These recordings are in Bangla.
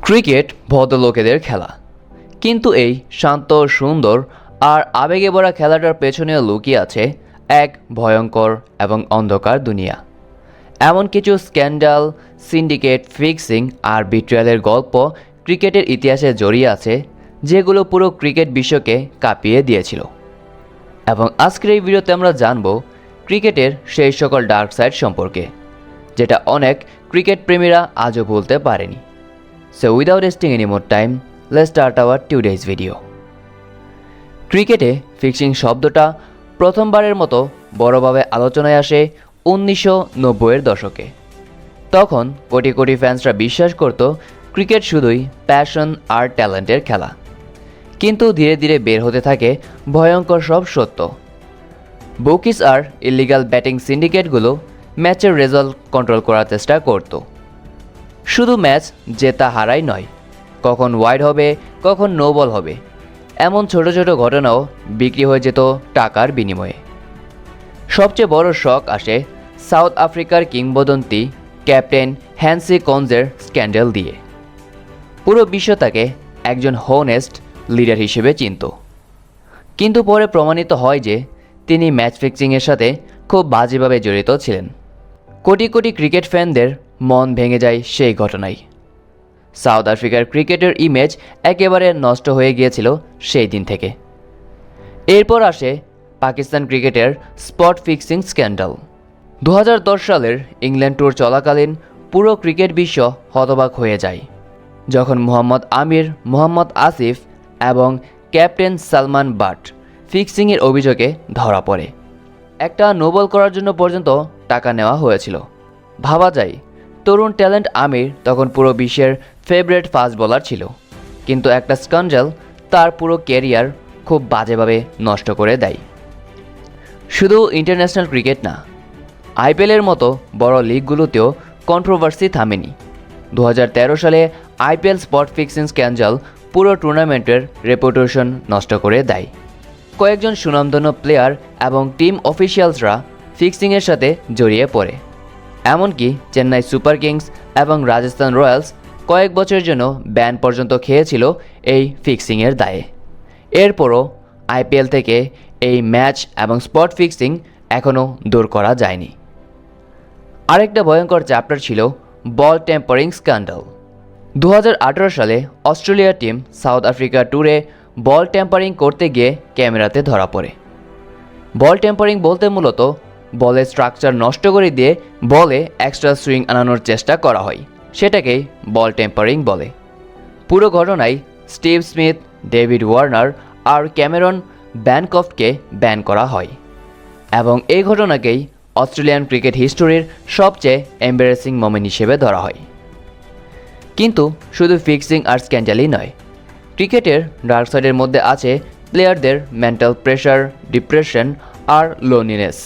ক্রিকেট ভদ্রলোকেদের খেলা, কিন্তু এই শান্ত সুন্দর আর আবেগে ভরা খেলাটার পেছনে লুকিয়ে আছে এক ভয়ঙ্কর এবং অন্ধকার দুনিয়া। এমন কিছু স্ক্যান্ডাল, সিন্ডিকেট, ফিক্সিং আর বিট্রিয়ালের গল্প ক্রিকেটের ইতিহাসে জড়িয়ে আছে, যেগুলো পুরো ক্রিকেট বিশ্বকে কাঁপিয়ে দিয়েছিল। এবং আজকের এই ভিডিওতে আমরা জানব ক্রিকেটের সেই সকল ডার্ক সাইড সম্পর্কে, যেটা অনেক ক্রিকেট প্রেমীরা আজও ভুলতে পারেনি। So without wasting any more time, let's start our today's video. ক্রিকেটে ফিক্সিং শব্দটা প্রথমবারের মতো বড়ভাবে আলোচনায় আসে 1990-এর দশকে। তখন কোটি কোটি ফ্যান্সরা বিশ্বাস করত ক্রিকেট শুধুই প্যাশন আর ট্যালেন্টের খেলা। কিন্তু ধীরে ধীরে বের হতে থাকে ভয়ঙ্কর সব সত্য। বুকিস আর ইলিগাল ব্যাটিং সিন্ডিকেটগুলো ম্যাচের রেজাল্ট কন্ট্রোল করার চেষ্টা করত। শুধু ম্যাচ জেতা হারাই নয়, কখন ওয়াইড হবে, কখন নো বল হবে, এমন ছোট ছোট ঘটনাও বিক্রি হয়ে যেত টাকার বিনিময়ে। সবচেয়ে বড় শক আসে সাউথ আফ্রিকার কিংবদন্তি ক্যাপ্টেন হ্যান্সি কনজের স্ক্যান্ডাল দিয়ে। পুরো বিশ্ব তাকে একজন হোনেস্ট লিডার হিসেবে চিনত, কিন্তু পরে প্রমাণিত হয় যে তিনি ম্যাচ ফিক্সিংয়ের সাথে খুব বাজেভাবে জড়িত ছিলেন। কোটি কোটি ক্রিকেট ফ্যানদের মন ভেঙে যায় সেই ঘটনায়। সাউথ আফ্রিকার ক্রিকেটের ইমেজ একেবারে নষ্ট হয়ে গিয়েছিল সেই দিন থেকে। এরপর আসে পাকিস্তান ক্রিকেটের স্পট ফিক্সিং স্ক্যান্ডাল। 2010 সালের ইংল্যান্ড ট্যুর চলাকালীন পুরো ক্রিকেট বিশ্ব হতবাক হয়ে যায় যখন মোহাম্মদ আমির, মোহাম্মদ আসিফ এবং ক্যাপ্টেন সালমান বাট ফিক্সিংয়ের অভিযোগে ধরা পড়ে। একটা নোবল করার জন্য পর্যন্ত টাকা নেওয়া হয়েছিল। ভাবা যায়, তরুণ ট্যালেন্ট আমির তখন পুরো বিশ্বের ফেভারিট ফাস্ট বোলার ছিল, কিন্তু একটা স্ক্যান্ডাল তার পুরো ক্যারিয়ার খুব বাজেভাবে নষ্ট করে দেয়। শুধু ইন্টারন্যাশনাল ক্রিকেট না, আইপিএলের মতো বড় লিগগুলোতেও কন্ট্রোভার্সি থামেনি। 2013 সালে আইপিএল স্পট ফিক্সিং স্ক্যান্ডাল পুরো টুর্নামেন্টের রেপুটেশন নষ্ট করে দেয়। কয়েকজন সুনামধন্য প্লেয়ার এবং টিম অফিসিয়ালসরা ফিক্সিংয়ের সাথে জড়িয়ে পড়ে। এমনকি চেন্নাই সুপার কিংস এবং রাজস্থান রয়্যালস কয়েক বছরের জন্য ব্যান পর্যন্ত খেয়েছিল এই ফিক্সিংয়ের দায়ে। এরপরও আইপিএল থেকে এই ম্যাচ এবং স্পট ফিক্সিং এখনও দূর করা যায়নি। আরেকটা ভয়ঙ্কর চ্যাপ্টার ছিল বল টেম্পারিং স্ক্যান্ডাল। 2018 সালে অস্ট্রেলিয়ার টিম সাউথ আফ্রিকা ট্যুরে বল টেম্পারিং করতে গিয়ে ক্যামেরাতে ধরা পড়ে। বল টেম্পারিং বলতে মূলত বলের স্ট্রাকচার নষ্ট করে দিয়ে বলে এক্সট্রা সুইং আনানোর চেষ্টা করা হয়, সেটাকেই বল টেম্পারিং বলে। পুরো ঘটনায় স্টিভ স্মিথ, ডেভিড ওয়ার্নার আর ক্যামেরন ব্যানকফকে ব্যান করা হয় এবং এই ঘটনাকেই অস্ট্রেলিয়ান ক্রিকেট হিস্টোরির সবচেয়ে এম্বারেসিং মোমেন্ট হিসেবে ধরা হয়। কিন্তু শুধু ফিক্সিং আর স্ক্যান্ডালই নয়, ক্রিকেটের ডার্ক সাইডের মধ্যে আছে প্লেয়ারদের মেন্টাল প্রেশার, ডিপ্রেশন আর লোনলিনেস।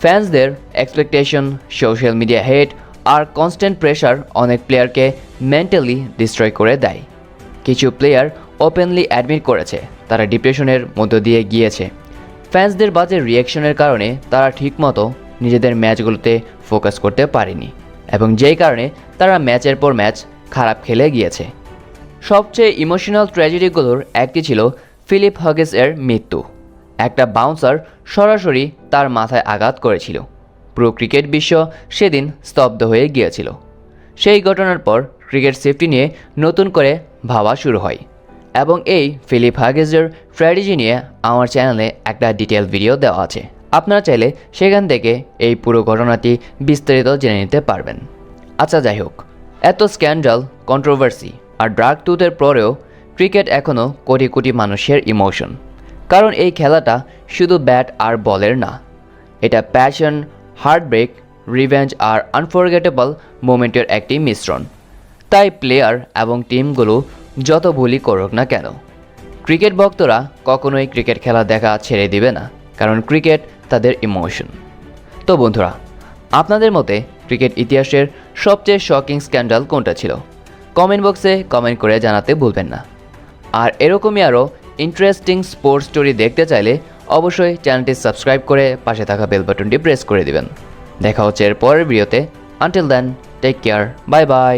ফ্যান্সদের এক্সপেকটেশন, সোশ্যাল মিডিয়া হেট আর কনস্ট্যান্ট প্রেশার অনেক প্লেয়ারকে মেন্টালি ডিস্ট্রয় করে দেয়। কিছু প্লেয়ার ওপেনলি অ্যাডমিট করেছে তারা ডিপ্রেশনের মধ্য দিয়ে গিয়েছে। ফ্যান্সদের বাজে রিয়াকশনের কারণে তারা ঠিকমতো নিজেদের ম্যাচগুলোতে ফোকাস করতে পারেনি এবং যেই কারণে তারা ম্যাচের পর ম্যাচ খারাপ খেলে গিয়েছে। সবচেয়ে ইমোশনাল ট্র্যাজেডিগুলোর একটি ছিল ফিলিপ হাগিসের মৃত্যু। একটা বাউন্সার সরাসরি তার মাথায় আঘাত করেছিল। পুরো ক্রিকেট বিশ্ব সেদিন স্তব্ধ হয়ে গিয়েছিল। সেই ঘটনার পর ক্রিকেট সেফটি নিয়ে নতুন করে ভাবা শুরু হয় এবং এই ফিলিপ হাগিসের ট্র্যাজেডি নিয়ে আমার চ্যানেলে একটা ডিটেল ভিডিও দেওয়া আছে। আপনারা চাইলে সেখান থেকে এই পুরো ঘটনাটি বিস্তারিত জেনে নিতে পারবেন। আচ্ছা, যাই হোক, এত স্ক্যান্ডাল, কন্ট্রোভার্সি আর ড্রাগ টুথের পরেও ক্রিকেট এখনও কোটি কোটি মানুষের ইমোশন। কারণ এই খেলাটা শুধু ব্যাট আর বলের না, এটা প্যাশন, হার্টব্রেক, রিভেঞ্জ আর আনফরগেটেবল মোমেন্টের একটি মিশ্রণ। তাই প্লেয়ার এবং টিমগুলো যত ভুলই করুক না কেন, ক্রিকেট ভক্তরা কখনোই ক্রিকেট খেলা দেখা ছেড়ে দিবে না, কারণ ক্রিকেট তাদের ইমোশন। তো বন্ধুরা, আপনাদের মতে ক্রিকেট ইতিহাসের সবচেয়ে শকিং স্ক্যান্ডাল কোনটা ছিল? কমেন্ট বক্সে কমেন্ট করে জানাতে ভুলবেন না। আর এরকমই আরও ইন্টারেস্টিং স্পোর্টস স্টোরি দেখতে চাইলে অবশ্যই চ্যানেলটি সাবস্ক্রাইব করে পাশে থাকা বেল বাটনটি প্রেস করে দিবেন। দেখা হচ্ছে এর পরের ভিডিওতে। Until then, take care, bye by.